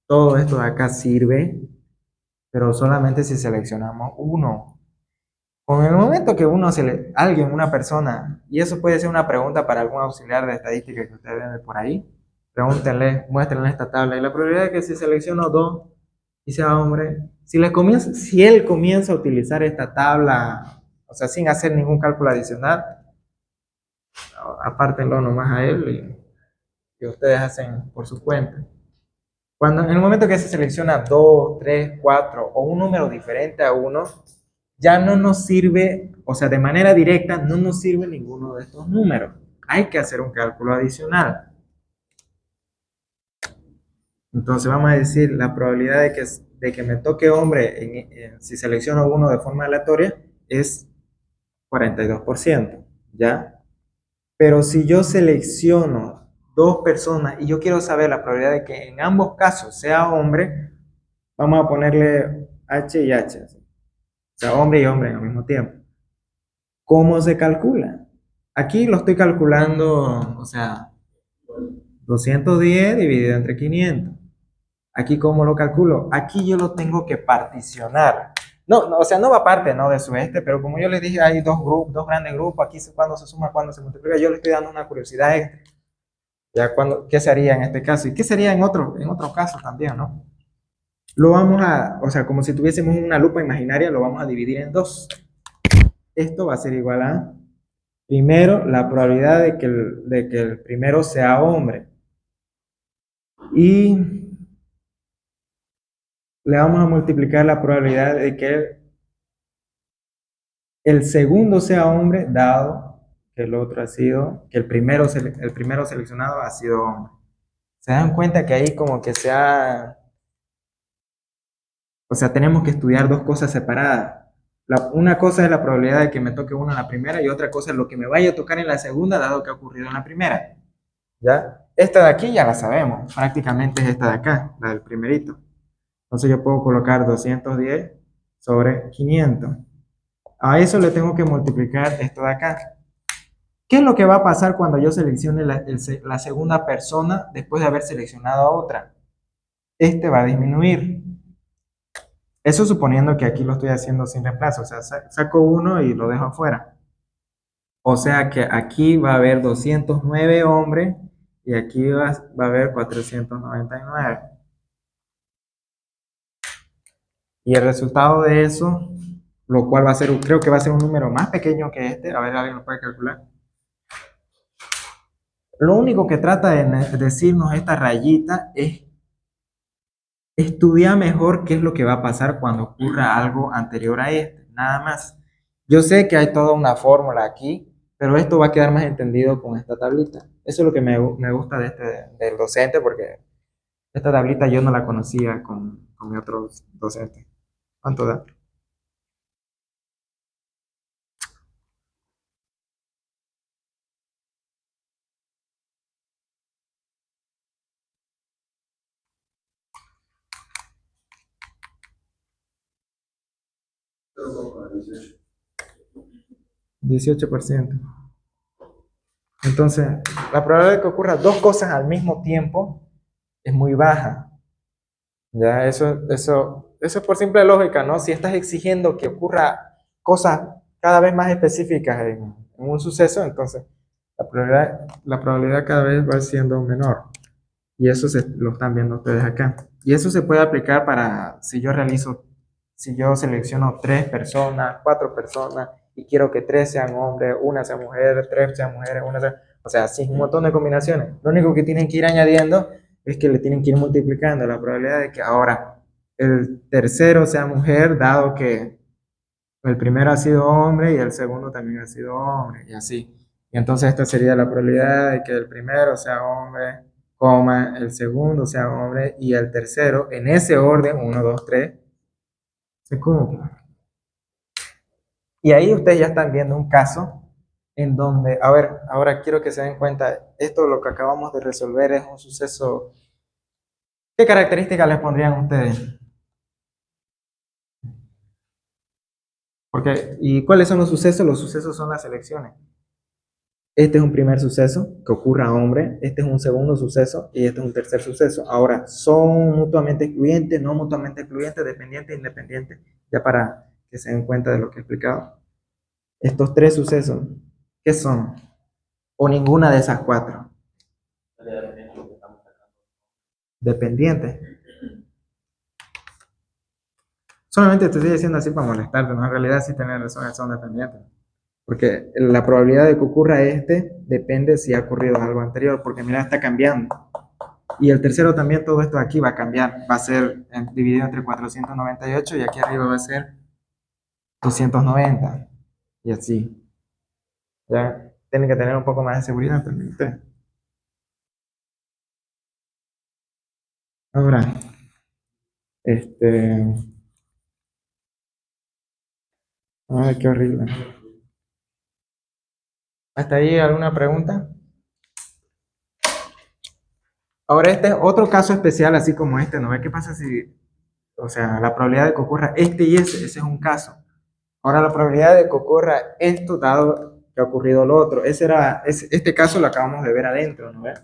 Todo esto de acá sirve, pero solamente si seleccionamos uno. Con el momento que alguien, una persona, y eso puede ser una pregunta para algún auxiliar de estadística que ustedes ven por ahí, pregúntenle, muéstrenle esta tabla, y la probabilidad de que si selecciono dos y sea hombre, si él comienza a utilizar esta tabla, o sea, sin hacer ningún cálculo adicional, apártenlo nomás a él y ustedes hacen por su cuenta. Cuando en el momento que se selecciona 2, 3, 4 o un número diferente a uno, ya no nos sirve, o sea, de manera directa, no nos sirve ninguno de estos números. Hay que hacer un cálculo adicional. Entonces vamos a decir la probabilidad de que me toque hombre si selecciono uno de forma aleatoria es 42%, ¿ya? Pero si yo selecciono dos personas y yo quiero saber la probabilidad de que en ambos casos sea hombre, vamos a ponerle H y H, ¿sí? O sea, hombre y hombre al mismo tiempo. ¿Cómo se calcula? Aquí lo estoy calculando, o sea, 210 dividido entre 500. Aquí, ¿cómo lo calculo? Aquí yo lo tengo que particionar. No, no, o sea, no va aparte, ¿no? De su pero como yo les dije, hay dos grupos, dos grandes grupos. Aquí cuando se suma, cuando se multiplica. Yo le estoy dando una curiosidad extra. Ya ¿qué sería en este caso? ¿Y qué sería en otro caso también, ¿no? O sea, como si tuviésemos una lupa imaginaria, lo vamos a dividir en dos. Esto va a ser igual a, primero, la probabilidad de que el primero sea hombre. Y le vamos a multiplicar la probabilidad de que el segundo sea hombre, dado que el otro ha sido, que el primero seleccionado ha sido hombre. Se dan cuenta que ahí como que o sea, tenemos que estudiar dos cosas separadas. Una cosa es la probabilidad de que me toque uno en la primera y otra cosa es lo que me vaya a tocar en la segunda, dado que ha ocurrido en la primera. ¿Ya? Esta de aquí ya la sabemos, prácticamente es esta de acá, la del primerito. Entonces yo puedo colocar 210 sobre 500. A eso le tengo que multiplicar esto de acá. ¿Qué es lo que va a pasar cuando yo seleccione la segunda persona después de haber seleccionado a otra? Este va a disminuir. Eso suponiendo que aquí lo estoy haciendo sin reemplazo, o sea, saco uno y lo dejo afuera. O sea que aquí va a haber 209 hombres y aquí va a haber 499. Y el resultado de eso, lo cual va a ser, creo que va a ser un número más pequeño que este, a ver, alguien lo puede calcular. Lo único que trata de decirnos esta rayita es estudiar mejor qué es lo que va a pasar cuando ocurra algo anterior a este, nada más. Yo sé que hay toda una fórmula aquí, pero esto va a quedar más entendido con esta tablita. Eso es lo que me gusta de del docente, porque esta tablita yo no la conocía con mi otro docente. ¿Cuánto da? ¿18? 18%. Entonces, la probabilidad de que ocurra dos cosas al mismo tiempo es muy baja. Ya, eso es por simple lógica, ¿no? Si estás exigiendo que ocurra cosas cada vez más específicas en un suceso, entonces la probabilidad cada vez va siendo menor. Y eso lo están viendo ustedes acá. Y eso se puede aplicar para si yo selecciono 3 personas, 4 personas, y quiero que 3 sean hombres, 1 sea mujer, 3 sean mujeres, o sea, así un montón de combinaciones. Lo único que tienen que ir añadiendo es que le tienen que ir multiplicando la probabilidad de que ahora el tercero sea mujer, dado que el primero ha sido hombre y el segundo también ha sido hombre, y así. Y entonces esta sería la probabilidad de que el primero sea hombre, coma, el segundo sea hombre y el tercero, en ese orden, 1, 2, 3, se cumpla. Y ahí ustedes ya están viendo un caso en donde, a ver, ahora quiero que se den cuenta, esto lo que acabamos de resolver es un suceso. ¿Qué características les pondrían ustedes? ¿Y cuáles son los sucesos? Los sucesos son las elecciones. Este es un primer suceso que ocurre a hombre, este es un segundo suceso y este es un tercer suceso. Ahora, ¿son mutuamente excluyentes, no mutuamente excluyentes, dependientes, independientes? Ya para que se den cuenta de lo que he explicado. Estos 3 sucesos, ¿qué son? O ninguna de esas 4. Dependientes. Solamente te estoy diciendo así para molestarte, ¿no? En realidad sí tenés razón, son dependientes. Porque la probabilidad de que ocurra este depende si ha ocurrido algo anterior, porque mira, está cambiando. Y el tercero también, todo esto de aquí va a cambiar, va a ser dividido entre 498 y aquí arriba va a ser 290. Y así. Ya tienen que tener un poco más de seguridad también ustedes. Ahora, este. Ay, qué horrible. ¿Hasta ahí alguna pregunta? Ahora, este es otro caso especial, así como este, ¿no ve qué pasa si, o sea, la probabilidad de que ocurra este y ese es un caso. Ahora, la probabilidad de que ocurra esto dado que ha ocurrido lo otro, este caso lo acabamos de ver adentro, ¿no ve?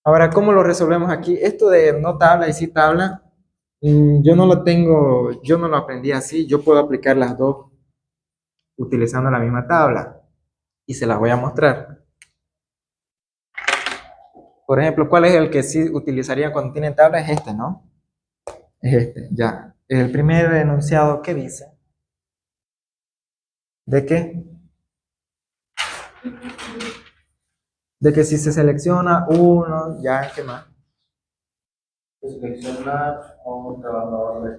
Ahora, ¿cómo lo resolvemos aquí? Esto de no tabla y sí tabla, yo no lo tengo, yo no lo aprendí así, yo puedo aplicar las dos utilizando la misma tabla y se las voy a mostrar. Por ejemplo, ¿cuál es el que sí utilizaría cuando tienen tabla? Es este, ¿no? Es este, ya. El primer enunciado, ¿qué dice? ¿De qué? De que si se selecciona uno, ya, ¿qué más? Se selecciona a un trabajador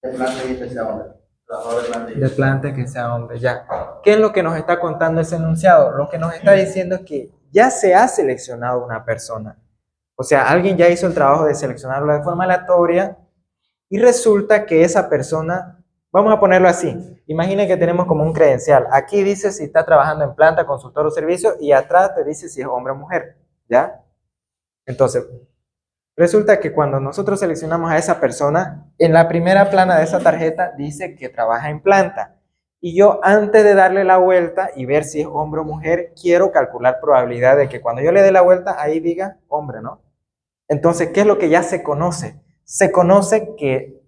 de planta y que sea hombre. Trabajador de planta y De planta que sea hombre, ya. ¿Qué es lo que nos está contando ese enunciado? Lo que nos está diciendo es que ya se ha seleccionado una persona. O sea, alguien ya hizo el trabajo de seleccionarlo de forma aleatoria y resulta que esa persona, vamos a ponerlo así, imagine que tenemos como un credencial. Aquí dice si está trabajando en planta, consultor o servicio y atrás te dice si es hombre o mujer, ¿ya? Entonces, resulta que cuando nosotros seleccionamos a esa persona, en la primera plana de esa tarjeta dice que trabaja en planta. Y yo antes de darle la vuelta y ver si es hombre o mujer, quiero calcular probabilidad de que cuando yo le dé la vuelta ahí diga hombre, ¿no? Entonces, ¿qué es lo que ya se conoce? Se conoce que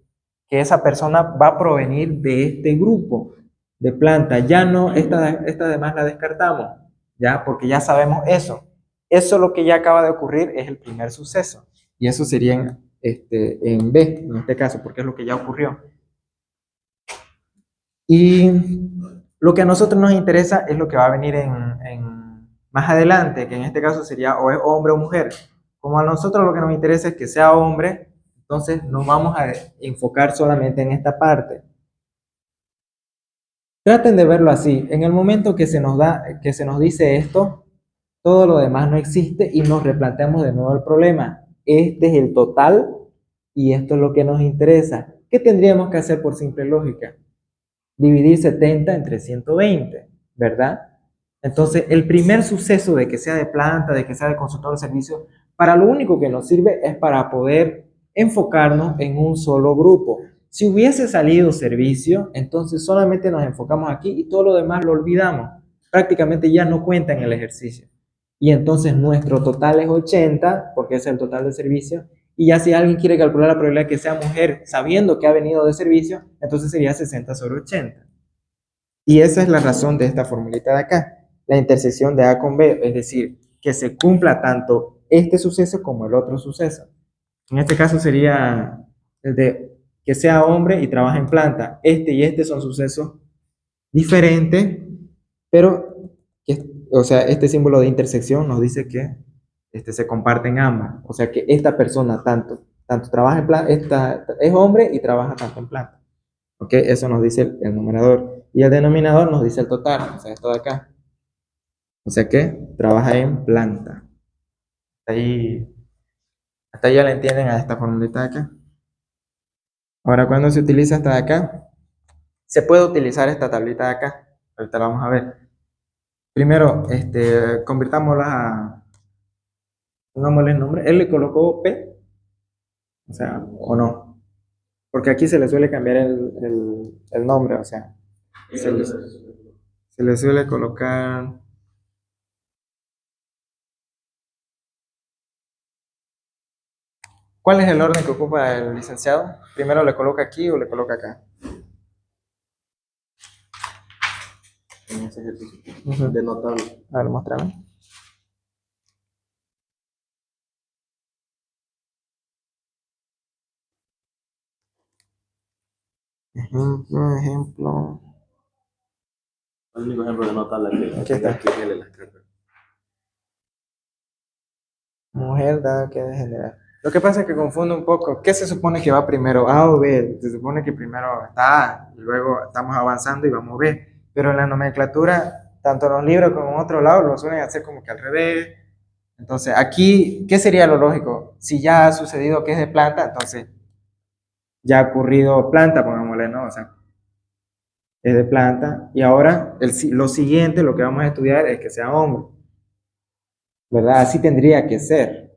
que esa persona va a provenir de este grupo de plantas. Ya no, esta además la descartamos, ya, porque ya sabemos eso. Eso lo que ya acaba de ocurrir es el primer suceso. Y eso sería en B, en este caso, porque es lo que ya ocurrió. Y lo que a nosotros nos interesa es lo que va a venir más adelante, que en este caso sería o es hombre o mujer. Como a nosotros lo que nos interesa es que sea hombre, entonces nos vamos a enfocar solamente en esta parte. Traten de verlo así. En el momento que se nos dice esto, todo lo demás no existe y nos replanteamos de nuevo el problema. Este es el total y esto es lo que nos interesa. ¿Qué tendríamos que hacer por simple lógica? Dividir 70 entre 120, ¿verdad? Entonces, el primer suceso de que sea de planta, de que sea de consultor de servicio, para lo único que nos sirve es para poder enfocarnos en un solo grupo. Si hubiese salido servicio, entonces solamente nos enfocamos aquí y todo lo demás lo olvidamos. Prácticamente ya no cuenta en el ejercicio. Y entonces nuestro total es 80, porque es el total de servicio. Y ya si alguien quiere calcular la probabilidad de que sea mujer sabiendo que ha venido de servicio, entonces sería 60 sobre 80. Y esa es la razón de esta formulita de acá, la intersección de A con B, es decir, que se cumpla tanto este suceso como el otro suceso. En este caso sería el de que sea hombre y trabaje en planta. Este y este son sucesos diferentes, pero, o sea, este símbolo de intersección nos dice que se comparten ambas. O sea, que esta persona tanto trabaja en planta, es hombre y trabaja tanto en planta. ¿Ok? Eso nos dice el numerador. Y el denominador nos dice el total, o sea, esto de acá. O sea que trabaja en planta. Hasta ahí, hasta ahí ya le entienden a esta formulita de acá. Ahora, cuando se utiliza esta de acá, se puede utilizar esta tablita de acá. Ahorita la vamos a ver. Primero, convirtámosla a, pongámosle el nombre. Él le colocó P, o sea, o no. Porque aquí se le suele cambiar el nombre, o sea, se le suele colocar. ¿Cuál es el orden que ocupa el licenciado? ¿Primero le coloca aquí o le coloca acá? En ese ejercicio. Ujú. De notable. A ver, muéstrame. Ejemplo. El único ejemplo de notable que Aquí está. tenga que leer las cartas. Mujer dada que de general. Lo que pasa es que confundo un poco. ¿Qué se supone que va primero? ¿A o B? Se supone que primero está A y luego estamos avanzando y vamos B. Pero en la nomenclatura, tanto en los libros como en otros lados, lo suelen hacer como que al revés. Entonces, aquí, ¿qué sería lo lógico? Si ya ha sucedido que es de planta, entonces ya ha ocurrido planta, pongámosle, ¿no? O sea, es de planta. Y ahora lo siguiente, lo que vamos a estudiar es que sea hombre, ¿verdad? Así tendría que ser.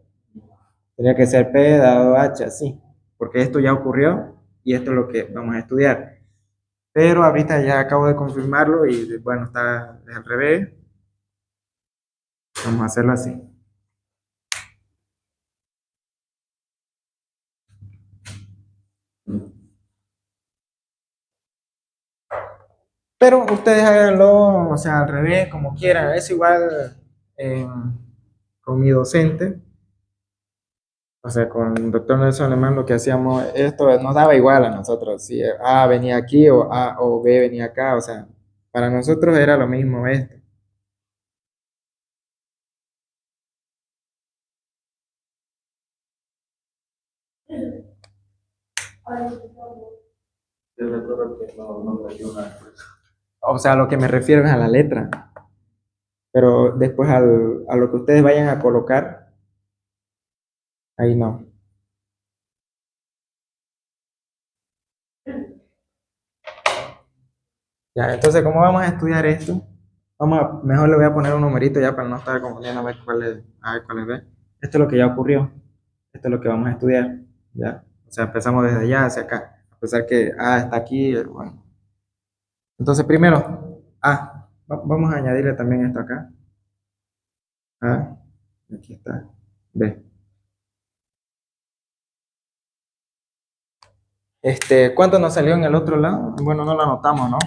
Tendría que ser P dado H, así. Porque esto ya ocurrió y esto es lo que vamos a estudiar. Pero ahorita ya acabo de confirmarlo y bueno, está al revés. Vamos a hacerlo así. Pero ustedes háganlo, o sea, al revés, como quieran. Es igual eh, con mi docente. O sea, con el doctor Nelson Alemán lo que hacíamos, esto nos daba igual a nosotros, si A venía aquí o A o B venía acá, o sea, para nosotros era lo mismo esto. Yo recuerdo que no me dio una expresión. O sea, lo que me refiero es a la letra, pero después a lo que ustedes vayan a colocar, ahí no. Ya, entonces, ¿cómo vamos a estudiar esto? Mejor le voy a poner un numerito ya para no estar confundiendo a ver cuál es B. Esto es lo que ya ocurrió, esto es lo que vamos a estudiar, ¿ya? O sea, empezamos desde allá hacia acá, a pesar que A está aquí, bueno. Entonces, primero, vamos a añadirle también esto acá. A, y aquí está, B. ¿Cuánto nos salió en el otro lado? Bueno, no lo anotamos, ¿no?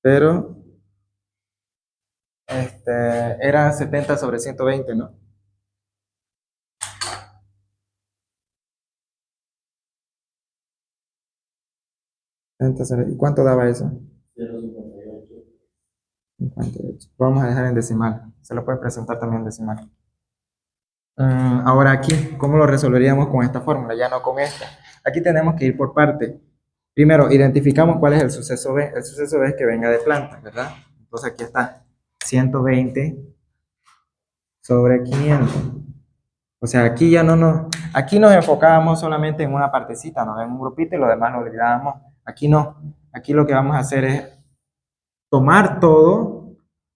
Pero era 70 sobre 120, ¿no? ¿Y cuánto daba eso? 58. Vamos a dejar en decimal. Se lo puede presentar también en decimal. Ahora aquí, ¿cómo lo resolveríamos con esta fórmula? Ya no con esta. Aquí tenemos que ir por parte. Primero, identificamos cuál es el suceso B. El suceso B es que venga de planta, ¿verdad? Entonces aquí está 120 sobre 500. O sea, aquí ya no nos, aquí nos enfocábamos solamente en una partecita, ¿no? En un grupito y lo demás lo olvidábamos. Aquí no. Aquí lo que vamos a hacer es tomar todo,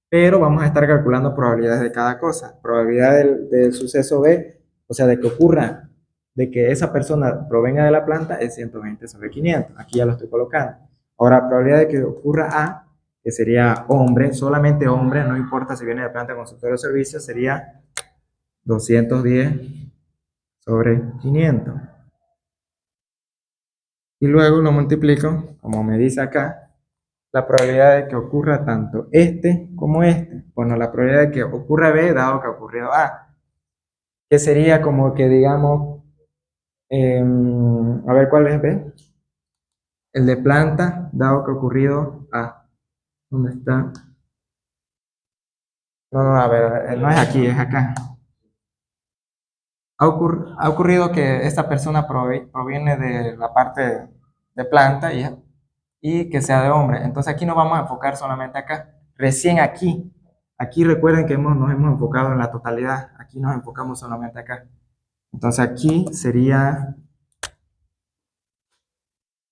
pero vamos a estar calculando probabilidades de cada cosa. Probabilidad del suceso B, o sea, de que ocurra, de que esa persona provenga de la planta, es 120 sobre 500. Aquí ya lo estoy colocando. Ahora, probabilidad de que ocurra A, que sería hombre, solamente hombre, no importa si viene de planta, consultorio o servicio, sería 210 sobre 500. Y luego lo multiplico, como me dice acá, la probabilidad de que ocurra tanto este como este. Bueno, la probabilidad de que ocurra B dado que ha ocurrido A, que sería como que digamos, a ver cuál es B, el de planta dado que ha ocurrido A. ¿Dónde está? No, no, a ver, no es aquí, es acá. Ha ocurrido que esta persona proviene de la parte de planta y que sea de hombre. Entonces aquí nos vamos a enfocar solamente acá. Recién aquí. Aquí recuerden que nos hemos enfocado en la totalidad. Aquí nos enfocamos solamente acá. Entonces aquí sería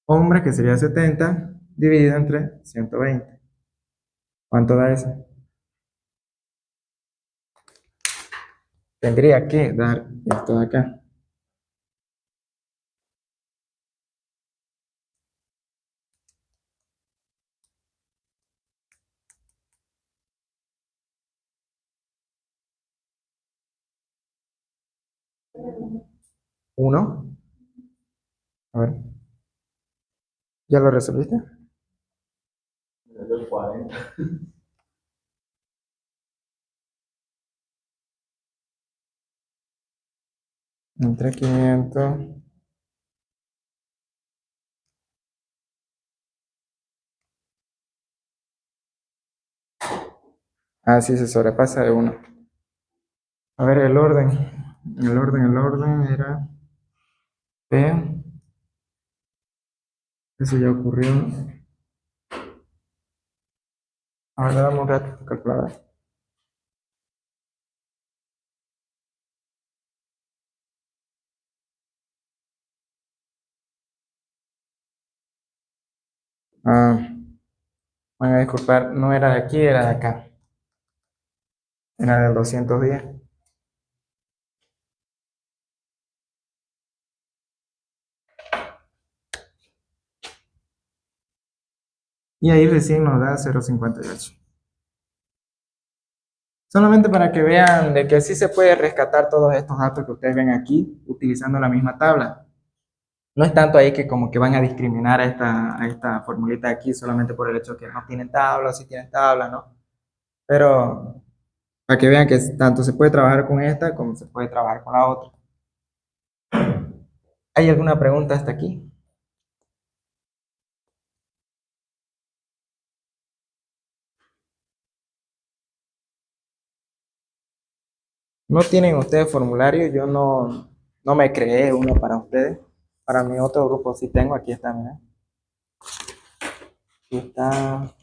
hombre, que sería 70, dividido entre 120. ¿Cuánto da eso? Tendría que dar esto de acá. Uno. A ver. ¿Ya lo resolviste? Los 40. Entre 500. Ah, sí, se sobrepasa de uno. A ver, el orden. El orden era P. Eso ya ocurrió. Ahora dame un rato calculadora. Ah, van a disculpar, no era de aquí, era de acá. Era del 210. Y ahí recién nos da 0,58. Solamente para que vean de que sí se puede rescatar todos estos datos que ustedes ven aquí utilizando la misma tabla. No es tanto ahí que como que van a discriminar a esta formulita de aquí solamente por el hecho de que no tienen tabla o sí tienen tabla, ¿no? Pero para que vean que tanto se puede trabajar con esta como se puede trabajar con la otra. ¿Hay alguna pregunta hasta aquí? ¿No tienen ustedes formulario? Yo no me creé uno para ustedes. Para mi otro grupo sí tengo. Aquí está, mira. Aquí está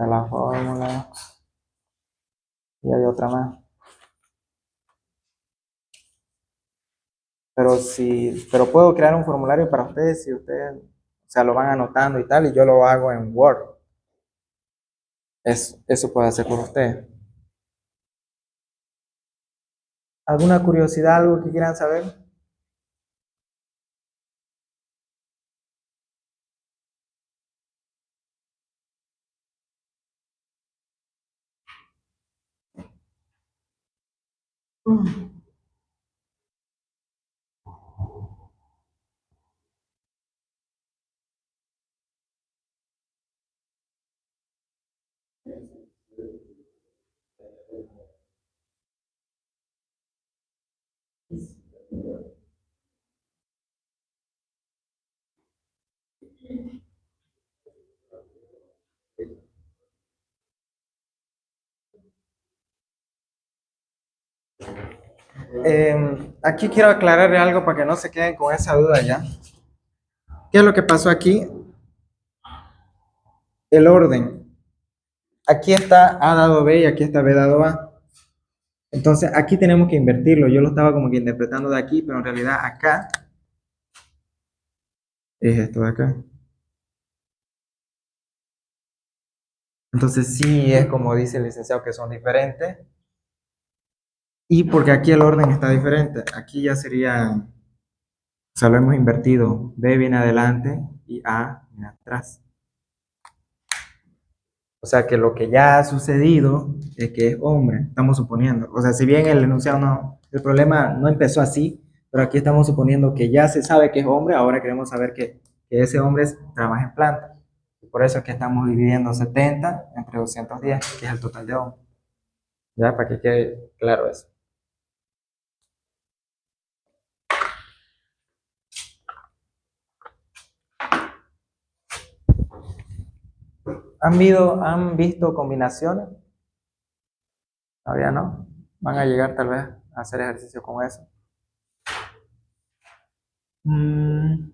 la fórmula. Y hay otra más. Pero puedo crear un formulario para ustedes si ustedes, o sea, lo van anotando y tal, y yo lo hago en Word. Eso puede hacer por ustedes. ¿Alguna curiosidad, algo que quieran saber? Aquí quiero aclararle algo para que no se queden con esa duda ya. ¿Qué es lo que pasó aquí? El orden. Aquí está A dado B y aquí está B dado A. Entonces aquí tenemos que invertirlo. Yo lo estaba como que interpretando de aquí, pero en realidad acá es esto de acá. Entonces sí es como dice el licenciado que son diferentes. Y porque aquí el orden está diferente. Aquí ya sería, o sea, lo hemos invertido. B viene adelante y A viene atrás. O sea que lo que ya ha sucedido es que es hombre, estamos suponiendo. O sea, si bien el enunciado no, el problema no empezó así, pero aquí estamos suponiendo que ya se sabe que es hombre, ahora queremos saber que ese hombre trabaja en planta. Por eso es que estamos dividiendo 70 entre 210, que es el total de hombres. Ya, para que quede claro eso. ¿Han visto combinaciones? Todavía no. Van a llegar tal vez a hacer ejercicio con eso. Mm,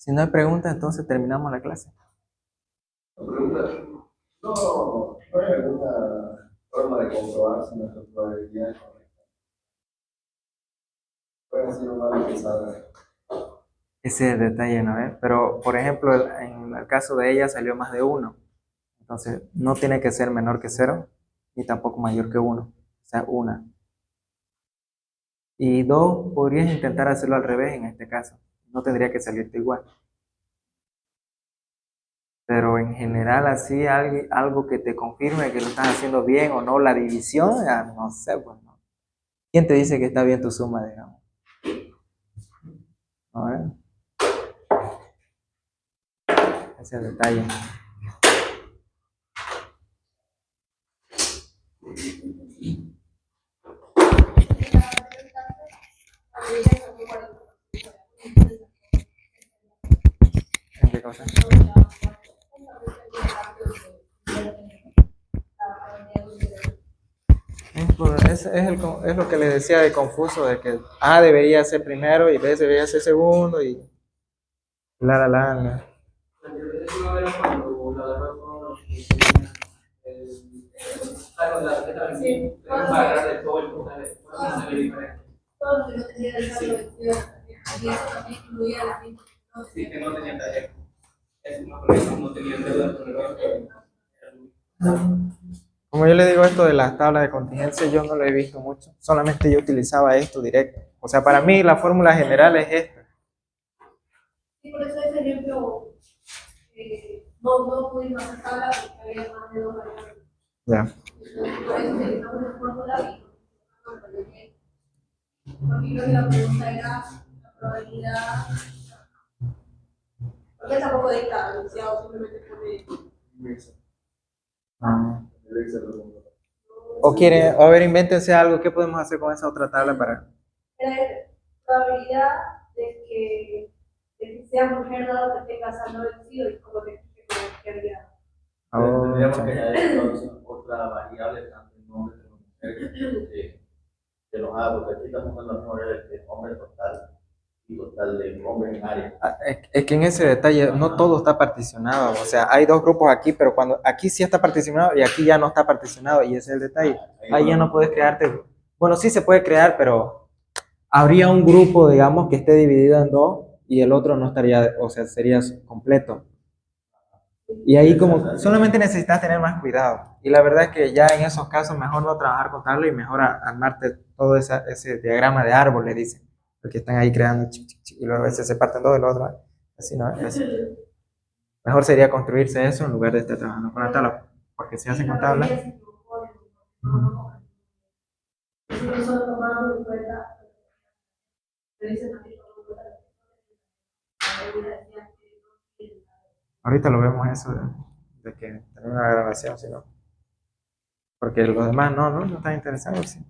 Si no hay preguntas, entonces terminamos la clase. Pregunta. No, no hay alguna forma de comprobar si nuestra probabilidad es correcta. Puede ser una pesada. Ese es el detalle, ¿no? Pero, por ejemplo, en el caso de ella salió más de uno. Entonces, no tiene que ser menor que cero, ni tampoco mayor que uno. O sea, una. Y dos, podrías intentar hacerlo al revés en este caso. No tendría que salirte igual. Pero en general, así, algo que te confirme que lo estás haciendo bien o no, la división, ya no sé, pues no. ¿Quién te dice que está bien tu suma, digamos? A ver, ese es el detalle. ¿En qué cosa? Es lo que les decía de confuso, de que A debería ser primero y B debería ser segundo y la. Como yo le digo esto de las tablas de contingencia, yo no lo he visto mucho, solamente yo utilizaba esto directo. O sea, para mí la fórmula general es esta. Sí, por eso ese ejemplo no pudimos hacer tabla porque había más de dos variables. Ya. Por eso utilizamos la fórmula y porque creo que la pregunta era la probabilidad. Porque tampoco dicta anunciado, simplemente pone. Ah. O quieren, a ver, invéntense algo, ¿qué podemos hacer con esa otra tabla para? Probabilidad de que sea mujer dado que tenga saldo vencido y como que había. Tendríamos que añadir otra variable, tanto el nombre como mujer, que nos haga, porque aquí estamos dando las variables de hombre total y total de hombre en área. Es que en ese detalle no todo está particionado, o sea, hay dos grupos aquí, pero cuando aquí sí está particionado y aquí ya no está particionado, y ese es el detalle. Ahí ya no puedes crearte, bueno, sí se puede crear, pero habría un grupo, digamos, que esté dividido en dos y el otro no estaría, o sea, sería completo. Y ahí como solamente necesitas tener más cuidado. Y la verdad es que ya en esos casos mejor no trabajar con tabla y mejor armarte todo ese diagrama de árbol, le dicen. Porque están ahí creando y luego a veces se parten dos y lo otro. Así no es. Mejor sería construirse eso en lugar de estar trabajando con la tabla. Porque si hacen con tabla. tomando en cuenta, pero dicen también tomando en cuenta Ahorita lo vemos eso de que tener una grabación, si no. Porque los demás no están interesados, sí.